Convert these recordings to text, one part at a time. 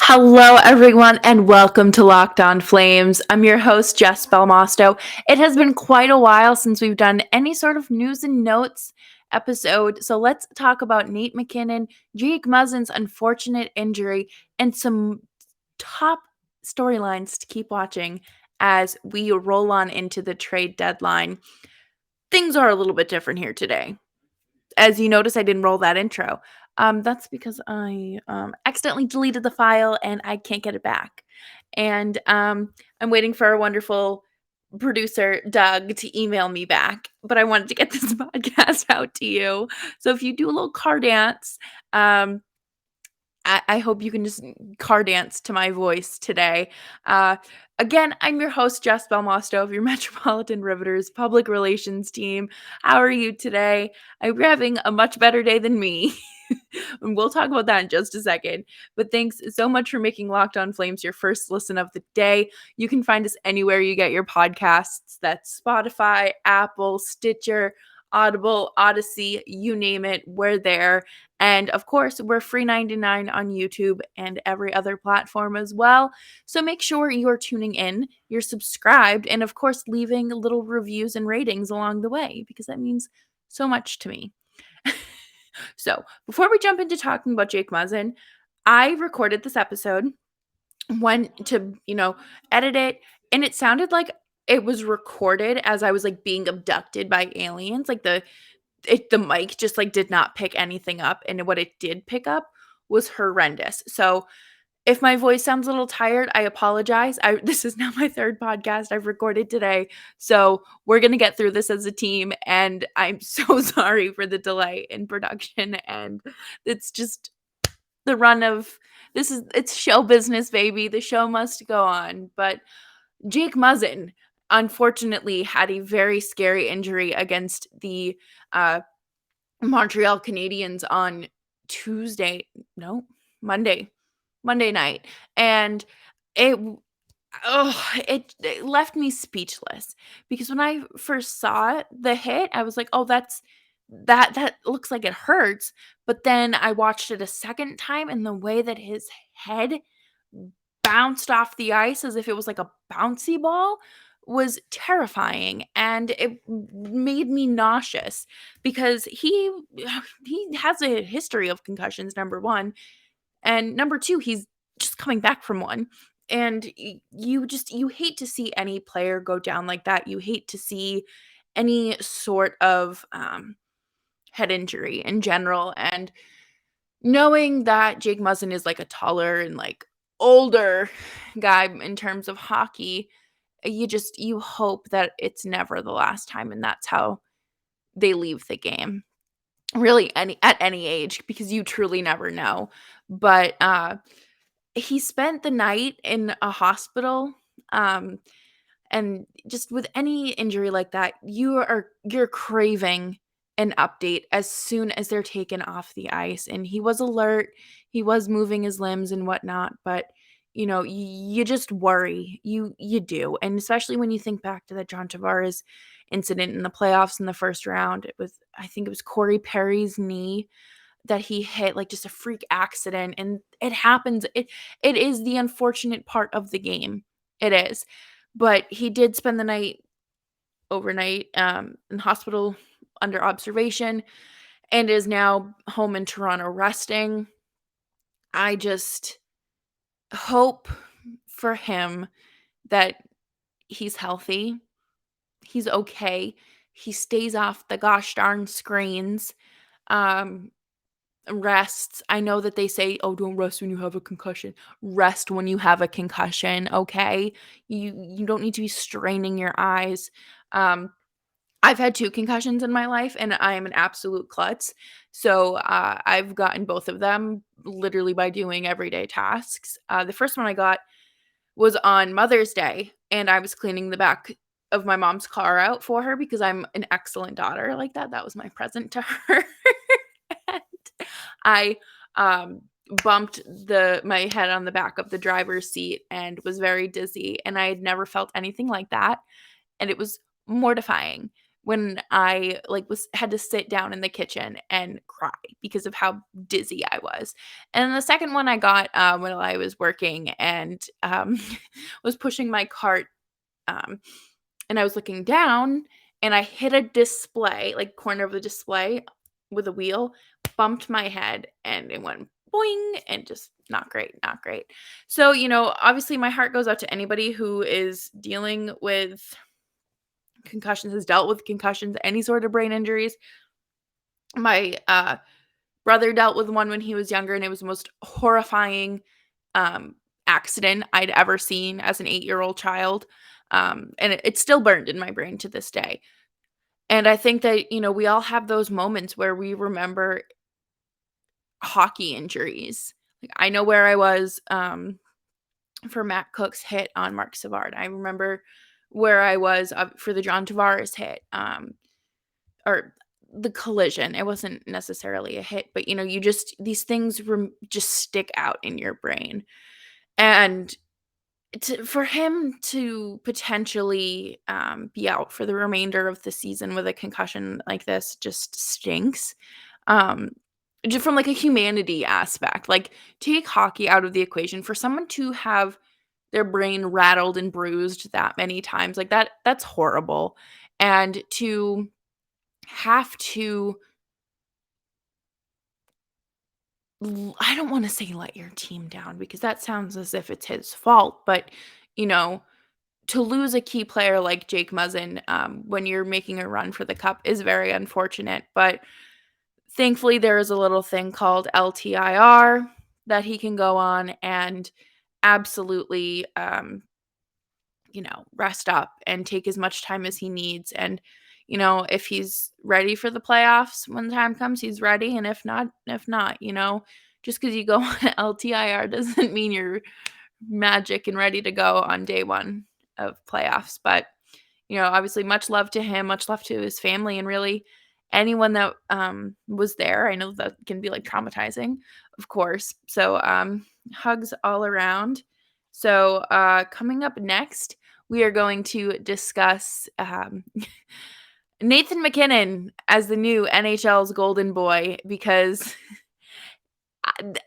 Hello, everyone, and welcome to Locked On Flames. I'm your host, Jess Belmosto. It has been quite a while since we've done any sort of news and notes episode, so let's talk about Nate McKinnon, Jake Muzzin's unfortunate injury, and some top storylines to keep watching as we roll on into the trade deadline. Things are a little bit different here today. As you notice, I didn't roll that intro. That's because I accidentally deleted the file and I can't get it back. And I'm waiting for our wonderful producer, Doug, to email me back. But I wanted to get this podcast out to you. So if you do a little car dance, I hope you can just car dance to my voice today. Again, I'm your host, Jess Belmosto of your Metropolitan Riveters public relations team. How are you today? I'm having a much better day than me. And we'll talk about that in just a second. But thanks so much for making Locked On Flames your first listen of the day. You can find us anywhere you get your podcasts. That's Spotify, Apple, Stitcher, Audible, Odyssey, you name it, we're there. And of course, we're free 99 on YouTube and every other platform as well. So make sure you're tuning in, you're subscribed, and of course, leaving little reviews and ratings along the way because that means so much to me. So before we jump into talking about Jake Muzzin, I recorded this episode, went to, edit it, and it sounded like it was recorded as I was like being abducted by aliens. Like the mic just like did not pick anything up, and what it did pick up was horrendous. So if my voice sounds a little tired, I apologize. This is now my third podcast I've recorded today, so we're gonna get through this as a team, and I'm so sorry for the delay in production. And it's just the run of it's show business, baby. The show must go on. But Jake Muzzin unfortunately had a very scary injury against the Montreal Canadiens on Monday night. And it it left me speechless because when I first saw the hit, I was like, "Oh, that looks like it hurts." But then I watched it a second time, and the way that his head bounced off the ice as if it was like a bouncy ball was terrifying, and it made me nauseous because he has a history of concussions, number 1, and number 2, he's just coming back from one. And you hate to see any player go down like that. You hate to see any sort of head injury in general. And knowing that Jake Muzzin is like a taller and like older guy in terms of hockey, you hope that it's never the last time, and that's how they leave the game. Really at any age, because you truly never know. But he spent the night in a hospital, and just with any injury like that, you're craving an update as soon as they're taken off the ice. And he was alert, he was moving his limbs and whatnot, but you just worry. You do. And especially when you think back to the John Tavares incident in the playoffs in the first round. I think it was Corey Perry's knee that he hit, like just a freak accident. And it happens. It is the unfortunate part of the game. It is. But he did spend the night overnight in hospital under observation and is now home in Toronto resting. I just hope for him that he's healthy, he's okay, he stays off the gosh darn screens, rests. I know that they say, "Oh, don't rest when you have a concussion." Rest when you have a concussion, okay? You don't need to be straining your eyes. I've had 2 concussions in my life, and I am an absolute klutz. So, I've gotten both of them literally by doing everyday tasks. The first one I got was on Mother's Day, and I was cleaning the back of my mom's car out for her because I'm an excellent daughter like that. That was my present to her. And I, bumped my head on the back of the driver's seat and was very dizzy, and I had never felt anything like that, and it was mortifying when I, like, had to sit down in the kitchen and cry because of how dizzy I was. And the second one I got, while I was working and, was pushing my cart, um, and I was looking down, and I hit a display, like, corner of the display with a wheel, bumped my head, and it went boing, and just not great, not great. So, obviously my heart goes out to anybody who is dealing with concussions, has dealt with concussions, any sort of brain injuries. My, brother dealt with one when he was younger, and it was the most horrifying, um, accident I'd ever seen as an 8-year-old child, and it's still burned in my brain to this day. And I think that, we all have those moments where we remember hockey injuries. Like, I know where I was, for Matt Cook's hit on Mark Savard. I remember where I was, for the John Tavares hit, or the collision. It wasn't necessarily a hit, but, you just these things just stick out in your brain. And for him to potentially, be out for the remainder of the season with a concussion like this just stinks. Um, just from, like, a humanity aspect, like, take hockey out of the equation. For someone to have their brain rattled and bruised that many times, like, that's horrible. And to have to I don't wanna say let your team down because that sounds as if it's his fault, but, you know, to lose a key player like Jake Muzzin, when you're making a run for the cup is very unfortunate, but thankfully, there is a little thing called LTIR that he can go on and absolutely, rest up and take as much time as he needs. And, if he's ready for the playoffs when the time comes, he's ready. And if not, just because you go on LTIR doesn't mean you're magic and ready to go on day one of playoffs. But, obviously, much love to him, much love to his family, and really anyone that was there. I know that can be like traumatizing, of course. So, hugs all around. So, coming up next, we are going to discuss Nathan McKinnon as the new NHL's golden boy because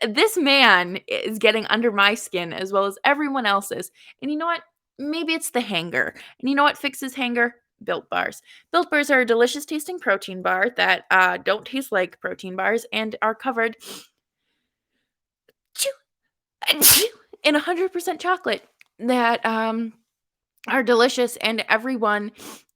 this man is getting under my skin as well as everyone else's. And you know what? Maybe it's the hanger. And you know what fixes hanger? Built bars. Built bars are a delicious tasting protein bar that don't taste like protein bars and are covered in 100% chocolate that are delicious and everyone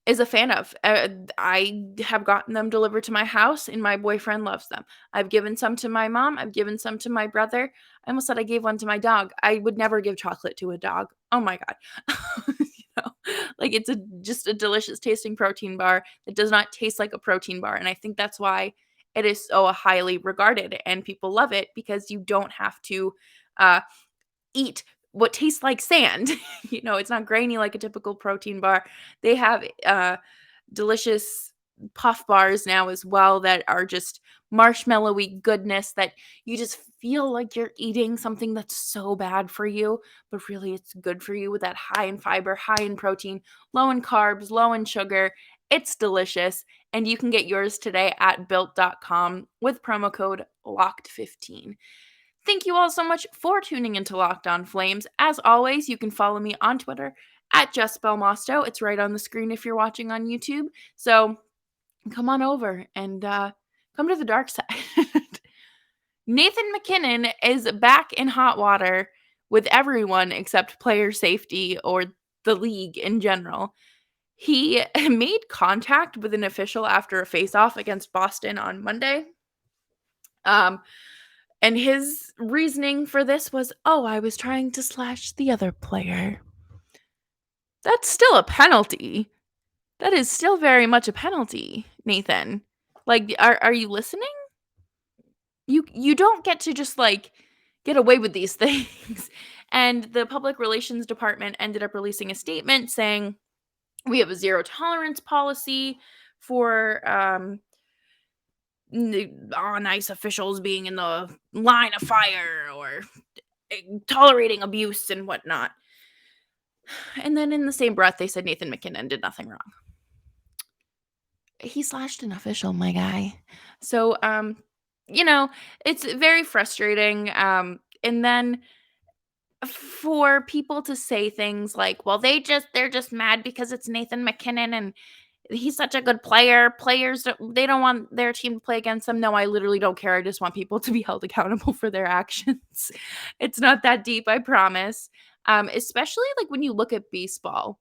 is a fan of. I have gotten them delivered to my house and my boyfriend loves them. I've given some to my mom. I've given some to my brother. I almost said I gave one to my dog. I would never give chocolate to a dog. Oh my God. Like it's just a delicious tasting protein bar that does not taste like a protein bar. And I think that's why it is so highly regarded and people love it because you don't have to uh, eat what tastes like sand. It's not grainy like a typical protein bar. They have delicious puff bars now as well that are just marshmallowy goodness that you just feel like you're eating something that's so bad for you, but really it's good for you with that high in fiber, high in protein, low in carbs, low in sugar. It's delicious. And you can get yours today at built.com with promo code LOCKED15. Thank you all so much for tuning into Locked On Flames. As always, you can follow me on Twitter at Jess Belmosto. It's right on the screen if you're watching on YouTube. So come on over and come to the dark side. Nathan McKinnon is back in hot water with everyone except player safety or the league in general. He made contact with an official after a face-off against Boston on Monday. And his reasoning for this was, oh, I was trying to slash the other player. That's still a penalty. That is still very much a penalty, Nathan. Like, are you listening? You don't get to just like get away with these things. And the public relations department ended up releasing a statement saying we have a zero tolerance policy for on ice officials being in the line of fire or tolerating abuse and whatnot. And then in the same breath, they said Nathan McKinnon did nothing wrong. he slashed an official, my guy. So, you know, it's very frustrating. And then for people to say things like, "Well, they're just mad because it's Nathan McKinnon and he's such a good player. Players they don't want their team to play against them." No, I literally don't care. I just want people to be held accountable for their actions. It's not that deep, I promise. Especially like when you look at baseball.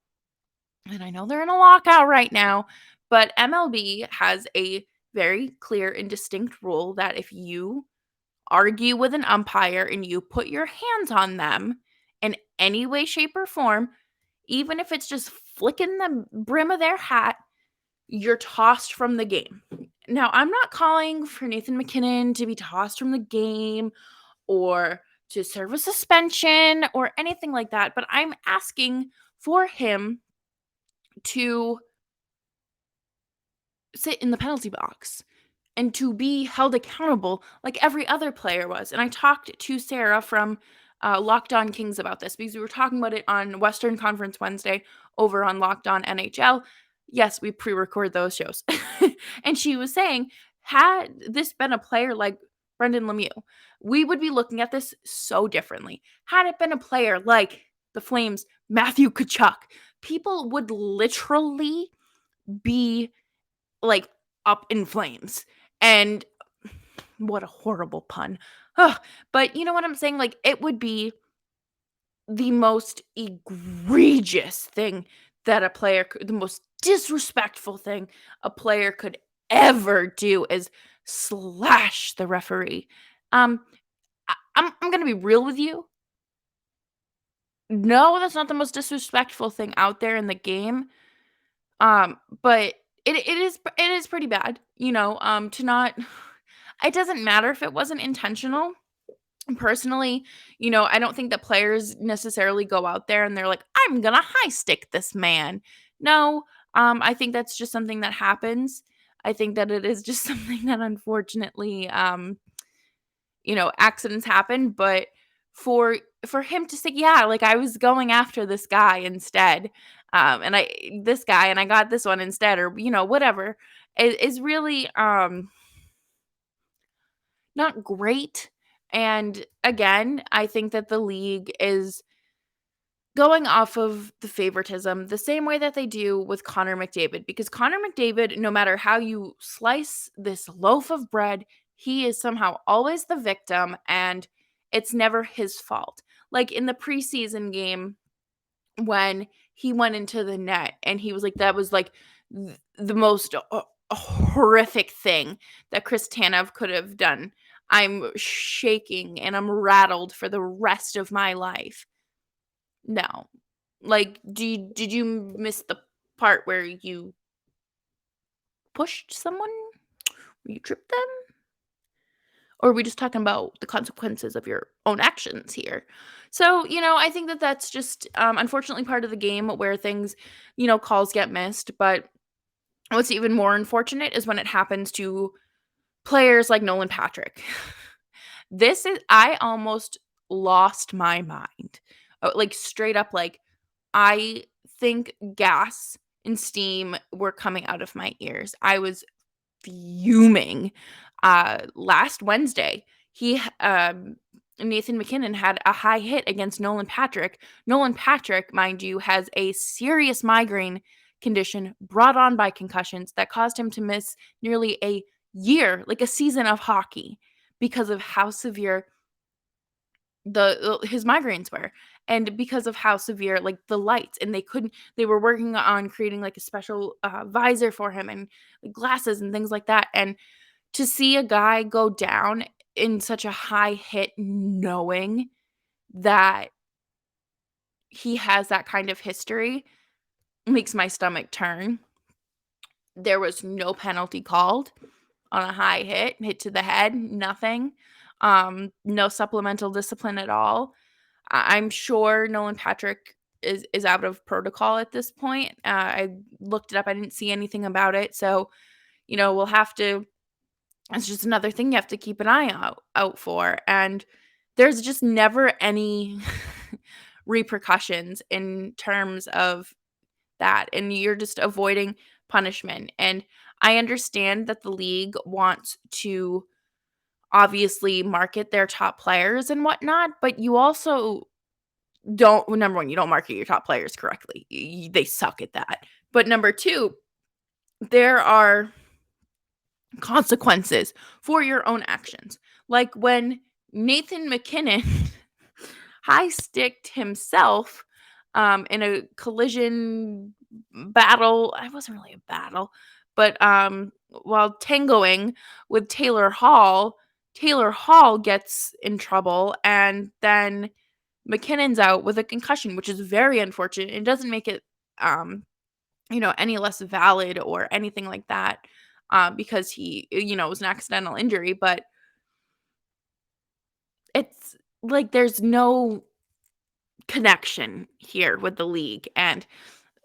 And I know they're in a lockout right now, but MLB has a very clear and distinct rule that if you argue with an umpire and you put your hands on them in any way, shape, or form, even if it's just flicking the brim of their hat, you're tossed from the game. Now, I'm not calling for Nathan McKinnon to be tossed from the game or to serve a suspension or anything like that, but I'm asking for him to sit in the penalty box and to be held accountable like every other player was. And I talked to Sarah from Locked On Kings about this because we were talking about it on Western Conference Wednesday over on Locked On NHL. Yes, we pre-record those shows. And she was saying, had this been a player like Brendan Lemieux, we would be looking at this so differently. Had it been a player like the Flames, Matthew Tkachuk, people would literally be like up in flames. And what a horrible pun. Ugh, but you know what I'm saying? Like, it would be the most egregious thing that a player could, the most disrespectful thing a player could ever do is slash the referee. Um, I'm gonna be real with you. No, that's not the most disrespectful thing out there in the game. But it is pretty bad, to not it doesn't matter if it wasn't intentional. Personally, I don't think that players necessarily go out there and they're like, "I'm gonna high stick this man." No, I think that's just something that happens. I think that it is just something that unfortunately, accidents happen, but for for him to say, "Yeah, like, I was going after this guy instead, and I got this one instead," or, whatever, is really, not great, and again, I think that the league is going off of the favoritism the same way that they do with Connor McDavid, because Connor McDavid, no matter how you slice this loaf of bread, he is somehow always the victim and it's never his fault. Like in the preseason game when he went into the net and he was like, that was like the most horrific thing that Chris Tanev could have done. I'm shaking and I'm rattled for the rest of my life. No. Like, did you miss the part where you pushed someone? Where you tripped them? Or are we just talking about the consequences of your own actions here? So, I think that that's just, unfortunately part of the game where things, calls get missed. But what's even more unfortunate is when it happens to players like Nolan Patrick. I almost lost my mind. Like, straight up, like, I think gas and steam were coming out of my ears. I was fuming. Last Wednesday, Nathan McKinnon had a high hit against Nolan Patrick. Nolan Patrick, mind you, has a serious migraine condition brought on by concussions that caused him to miss nearly a year, like a season of hockey, because of how severe his migraines were, and because of how severe like the lights, and they were working on creating like a special visor for him and like, glasses and things like that. And to see a guy go down in such a high hit knowing that he has that kind of history makes my stomach turn. There was no penalty called on a high hit to the head, nothing. No supplemental discipline at all. I'm sure Nolan Patrick is out of protocol at this point. I looked it up. I didn't see anything about it. So, we'll have to it's just another thing you have to keep an eye out for. And there's just never any repercussions in terms of that. And you're just avoiding punishment. And I understand that the league wants to obviously market their top players and whatnot, but you also don't, number one, you don't market your top players correctly. They suck at that. But number two, there are consequences for your own actions. Like when Nathan McKinnon high sticked himself in a collision battle. It wasn't really a battle, but while tangoing with Taylor Hall gets in trouble, and then McKinnon's out with a concussion, which is very unfortunate. It doesn't make it any less valid or anything like that, because he, it was an accidental injury, but it's like there's no connection here with the league. And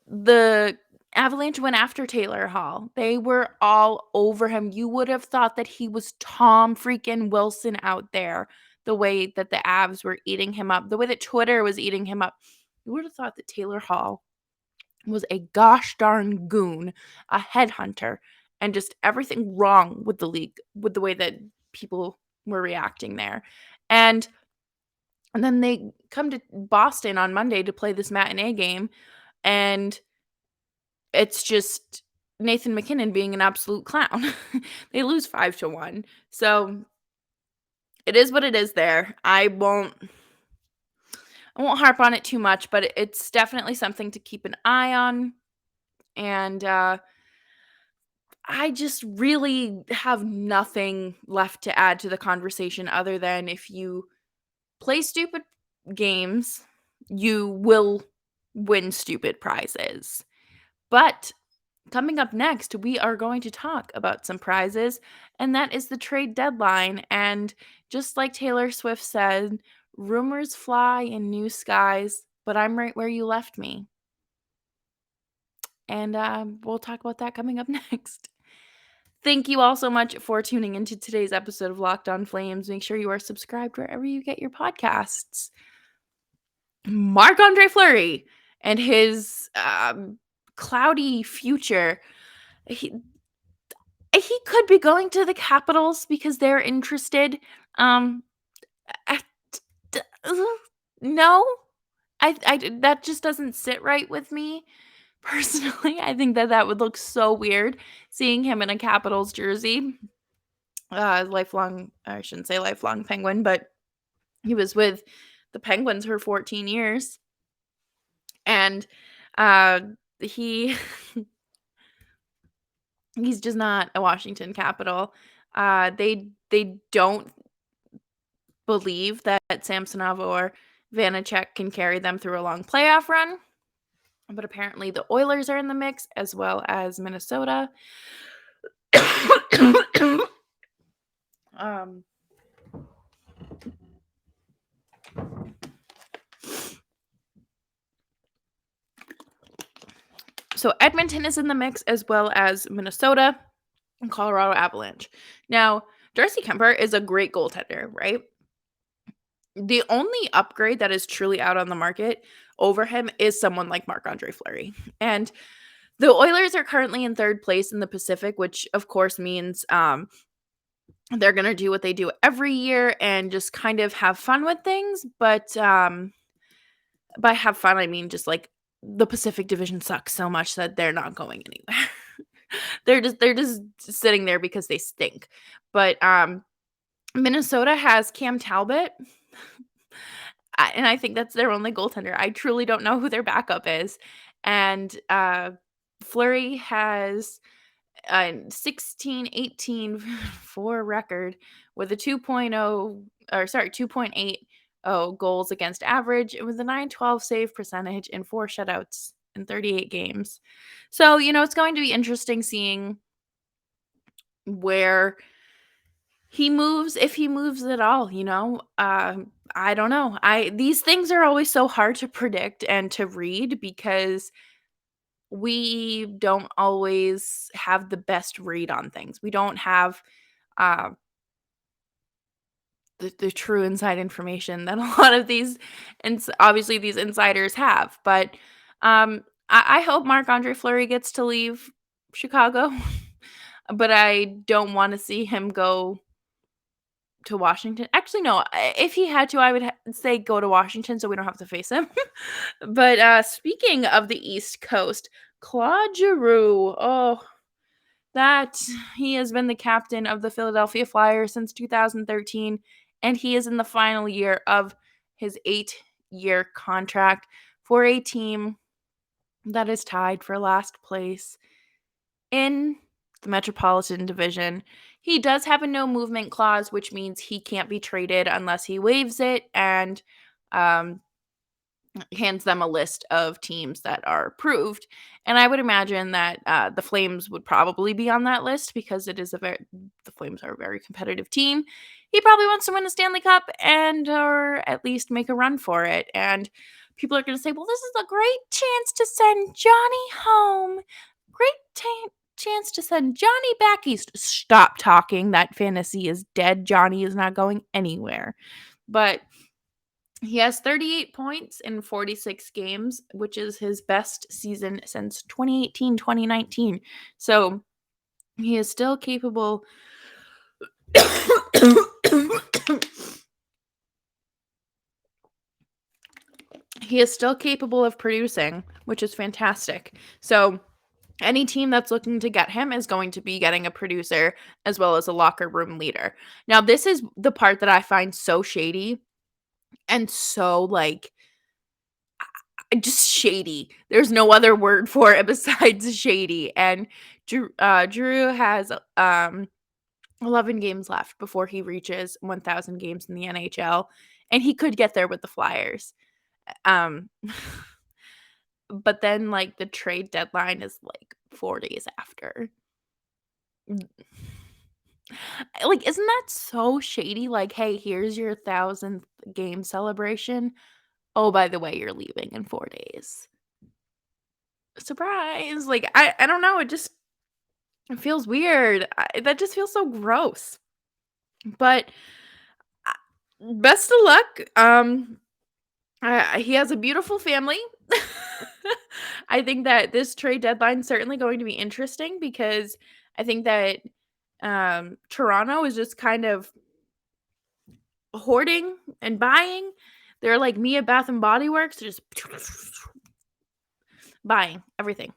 the Avalanche went after Taylor Hall. They were all over him. You would have thought that he was Tom freaking Wilson out there, the way that the Avs were eating him up, the way that Twitter was eating him up. You would have thought that Taylor Hall was a gosh darn goon, a headhunter, and just everything wrong with the league, with the way that people were reacting there. And then they come to Boston on Monday to play this matinee game, and it's just Nathan McKinnon being an absolute clown. They lose 5-1. So it is what it is there. I won't harp on it too much, but it's definitely something to keep an eye on. And I just really have nothing left to add to the conversation other than if you play stupid games, you will win stupid prizes. But coming up next, we are going to talk about some prizes, and that is the trade deadline. And just like Taylor Swift said, rumors fly in new skies, but I'm right where you left me. And we'll talk about that coming up next. Thank you all so much for tuning into today's episode of Locked On Flames. Make sure you are subscribed wherever you get your podcasts. Marc-Andre Fleury and his cloudy future. He could be going to the Capitals because they're interested. No, I that just doesn't sit right with me. Personally, I think that would look so weird seeing him in a Capitals jersey. Lifelong, I shouldn't say lifelong Penguin, but he was with the Penguins for 14 years. And he's just not a Washington Capital. They don't believe that Samsonov or Vanacek can carry them through a long playoff run. But apparently the Oilers are in the mix, as well as Minnesota. So Edmonton is in the mix, as well as Minnesota and Colorado Avalanche. Now, Darcy Kuemper is a great goaltender, right? The only upgrade that is truly out on the market over him is someone like Marc-Andre Fleury. And the Oilers are currently in third place in the Pacific, which of course means they're going to do what they do every year and just kind of have fun with things. But by have fun, I mean just like the Pacific Division sucks so much that they're not going anywhere. they're just sitting there because they stink. But Minnesota has Cam Talbot. And I think that's their only goaltender. I truly don't know who their backup is. And Fleury has a 16-18-4 record with a 2.80 goals against average, with a .912 save percentage and 4 shutouts in 38 games. So, it's going to be interesting seeing where he moves, if he moves at all, I don't know. These things are always so hard to predict and to read because we don't always have the best read on things. We don't have the true inside information that a lot of these, and obviously these insiders have. But I hope Marc-Andre Fleury gets to leave Chicago, but I don't wanna see him go to Washington. Actually, no, if he had to, I would say go to Washington so we don't have to face him. But, speaking of the East Coast, Claude Giroux, oh, that he has been the captain of the Philadelphia Flyers since 2013, and he is in the final year of his 8-year contract for a team that is tied for last place in the Metropolitan Division. He does have a no movement clause, which means he can't be traded unless he waives it and um, hands them a list of teams that are approved. And I would imagine that the Flames would probably be on that list because the Flames are a very competitive team. He probably wants to win a Stanley Cup and or at least make a run for it. And people are going to say, "Well, this is a great chance to send Johnny home. Chance to send Johnny back east." Stop talking. That fantasy is dead. Johnny is not going anywhere. But he has 38 points in 46 games, which is his best season since 2018-2019. So he is still capable. He is still capable of producing, which is fantastic. So any team that's looking to get him is going to be getting a producer as well as a locker room leader. Now, this is the part that I find so shady and so just shady. There's no other word for it besides shady. And Drew has 11 games left before he reaches 1,000 games in the NHL, and he could get there with the Flyers. Um, but then the trade deadline is 4 days after. Isn't that so shady? Hey, here's your 1,000th game celebration. Oh, by the way, you're leaving in 4 days. Surprise! I don't know, it feels weird. That just feels so gross. But, uh, best of luck. He has a beautiful family. I think that this trade deadline is certainly going to be interesting because I think that, Toronto is just kind of hoarding and buying. They're like me at Bath& and Body Works, just buying everything.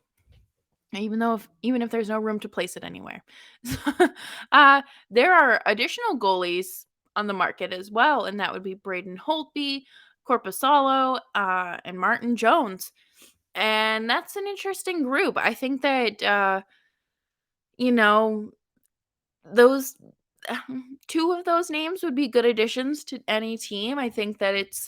Even if there's no room to place it anywhere. There are additional goalies on the market as well, and that would be Braden Holtby, Corpusalo, and Martin Jones. And that's an interesting group. I think that you know, those two of those names would be good additions to any team. I think that it's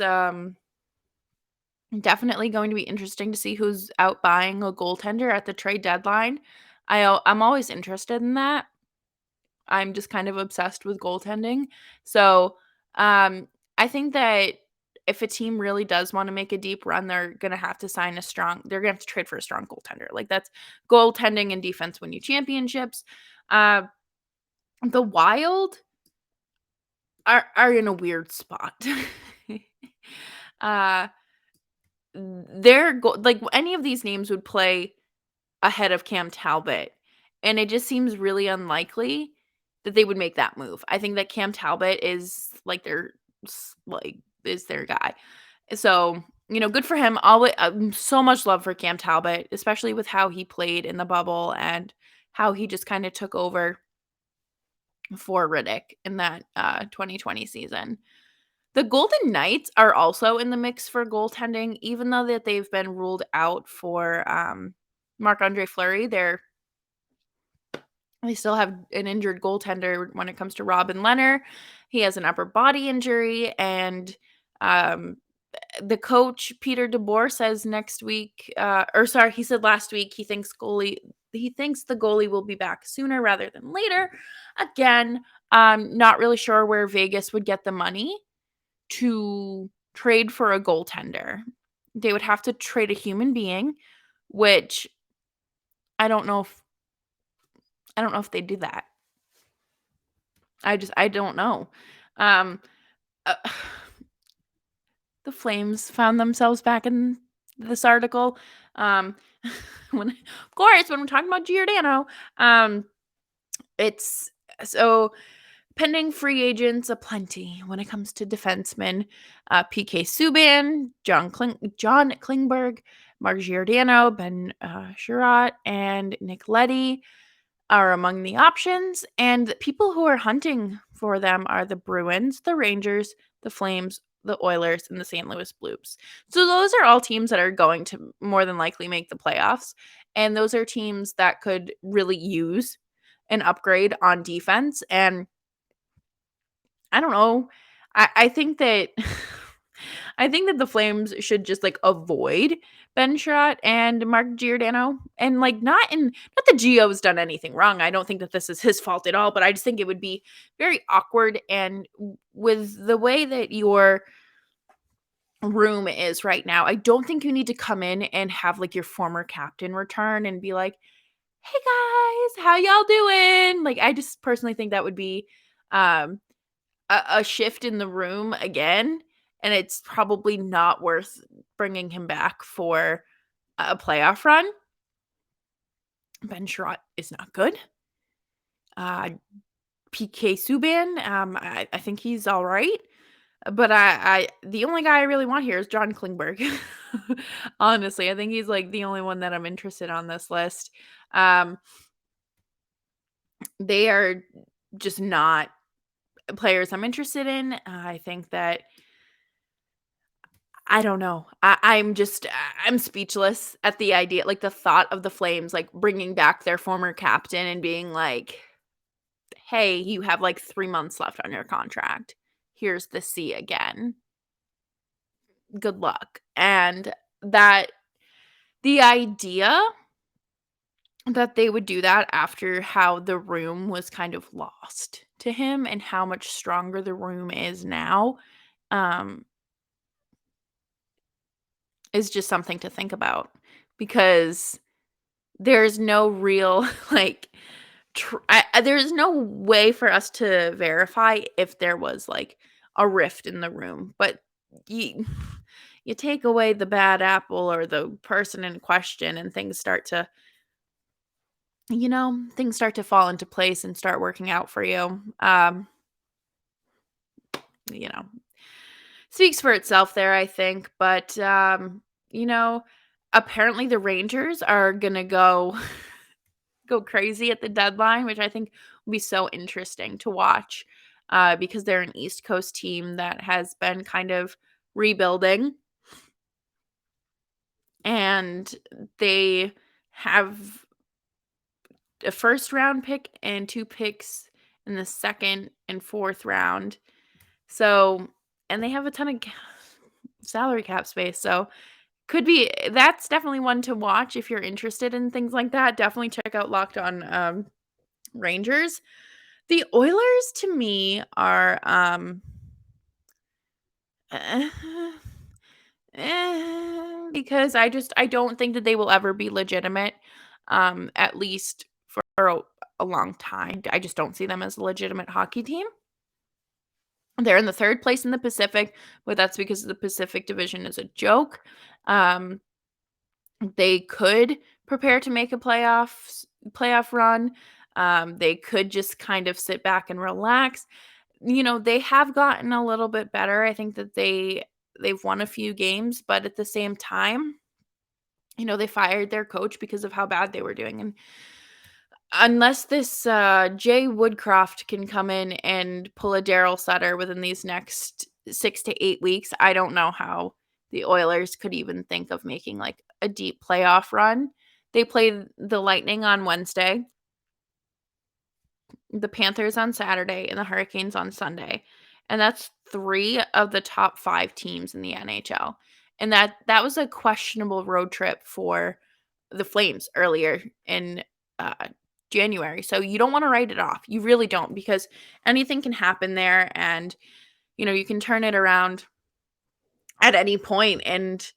definitely going to be interesting to see who's out buying a goaltender at the trade deadline. I'm always interested in that. I'm just kind of obsessed with goaltending. So, I think that if a team really does want to make a deep run, they're going to have to they're going to have to trade for a strong goaltender. That's goaltending and defense win you championships. Uh, the Wild are in a weird spot. uh, any of these names would play ahead of Cam Talbot, and it just seems really unlikely that they would make that move. I think that Cam Talbot is is their guy. So, good for him. Always so much love for Cam Talbot, especially with how he played in the bubble and how he just kind of took over for Riddick in that 2020 season. The Golden Knights are also in the mix for goaltending, even though that they've been ruled out for Marc-Andre Fleury. They still have an injured goaltender when it comes to Robin Lehner. He has an upper body injury, and the coach Peter DeBoer says he said last week he thinks the goalie will be back sooner rather than later. Again, not really sure where Vegas would get the money to trade for a goaltender. They would have to trade a human being, which I don't know if they do that. I don't know. Um, uh, the Flames found themselves back in this article. Um, when of course, when we're talking about Giordano, it's so pending free agents aplenty when it comes to defensemen. PK Subban, John Klingberg, Mark Giordano, Ben Sherratt, and Nick Leddy are among the options. And the people who are hunting for them are the Bruins, the Rangers, the Flames, the Oilers, and the St. Louis Blues. So those are all teams that are going to more than likely make the playoffs. And those are teams that could really use an upgrade on defense. And I don't know. I think that I think that the Flames should just like avoid Ben Sherratt and Mark Giordano. And like not that Gio's done anything wrong. I don't think that this is his fault at all, but I just think it would be very awkward. And with the way that your room is right now, I don't think you need to come in and have like your former captain return and be like, "Hey guys, how y'all doing?" Like I just personally think that would be um a shift in the room again, and it's probably not worth bringing him back for a playoff run. Ben Sherratt is not good. PK Subban, I think he's all right. But I the only guy I really want here is John Klingberg. Honestly, I think he's like the only one that I'm interested on this list. Um, they are just not players I'm interested in. I think that I don't know. I'm speechless at the idea, like the thought of the Flames like bringing back their former captain and being like, "Hey, you have like 3 months left on your contract. Here's the C again. Good luck." And that the idea that they would do that after how the room was kind of lost to him and how much stronger the room is now, um, is just something to think about because there's no real, like, there's no way for us to verify if there was, like, a rift in the room, but you you take away the bad apple or the person in question and things start to fall into place and start working out for you. You know, speaks for itself there, I think, but, you know, apparently the Rangers are gonna go crazy at the deadline, which I think will be so interesting to watch, because they're an East Coast team that has been kind of rebuilding, and they have a first round pick and 2 picks in the second and fourth round. So, and they have a ton of salary cap space. So, that's definitely one to watch if you're interested in things like that. Definitely check out Locked On Rangers. The Oilers to me are eh, because I don't think that they will ever be legitimate, at least for a long time. I just don't see them as a legitimate hockey team. They're in the 3rd place in the Pacific, but that's because the Pacific Division is a joke. Um, they could prepare to make a playoff run. They could just kind of sit back and relax. They have gotten a little bit better. I think that they've won a few games, but at the same time, they fired their coach because of how bad they were doing. And unless this Jay Woodcroft can come in and pull a Daryl Sutter within these next 6 to 8 weeks, I don't know how the Oilers could even think of making like a deep playoff run. They played the Lightning on Wednesday, the Panthers on Saturday, and the Hurricanes on Sunday. And that's 3 of the top 5 teams in the NHL. And that was a questionable road trip for the Flames earlier in January. So you don't want to write it off. You really don't, because anything can happen there, and you can turn it around at any point. And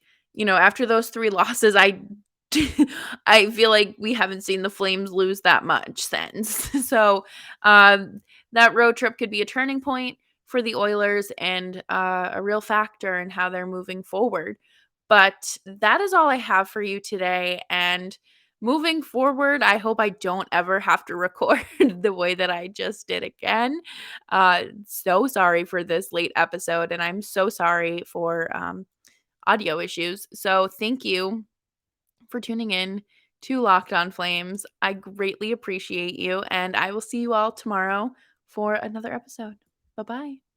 after those 3 losses, I feel like we haven't seen the Flames lose that much since. So that road trip could be a turning point for the Oilers and a real factor in how they're moving forward. But that is all I have for you today, and moving forward, I hope I don't ever have to record the way that I just did again. So sorry for this late episode, and I'm so sorry for, audio issues. So thank you for tuning in to Locked On Flames. I greatly appreciate you, and I will see you all tomorrow for another episode. Bye-bye.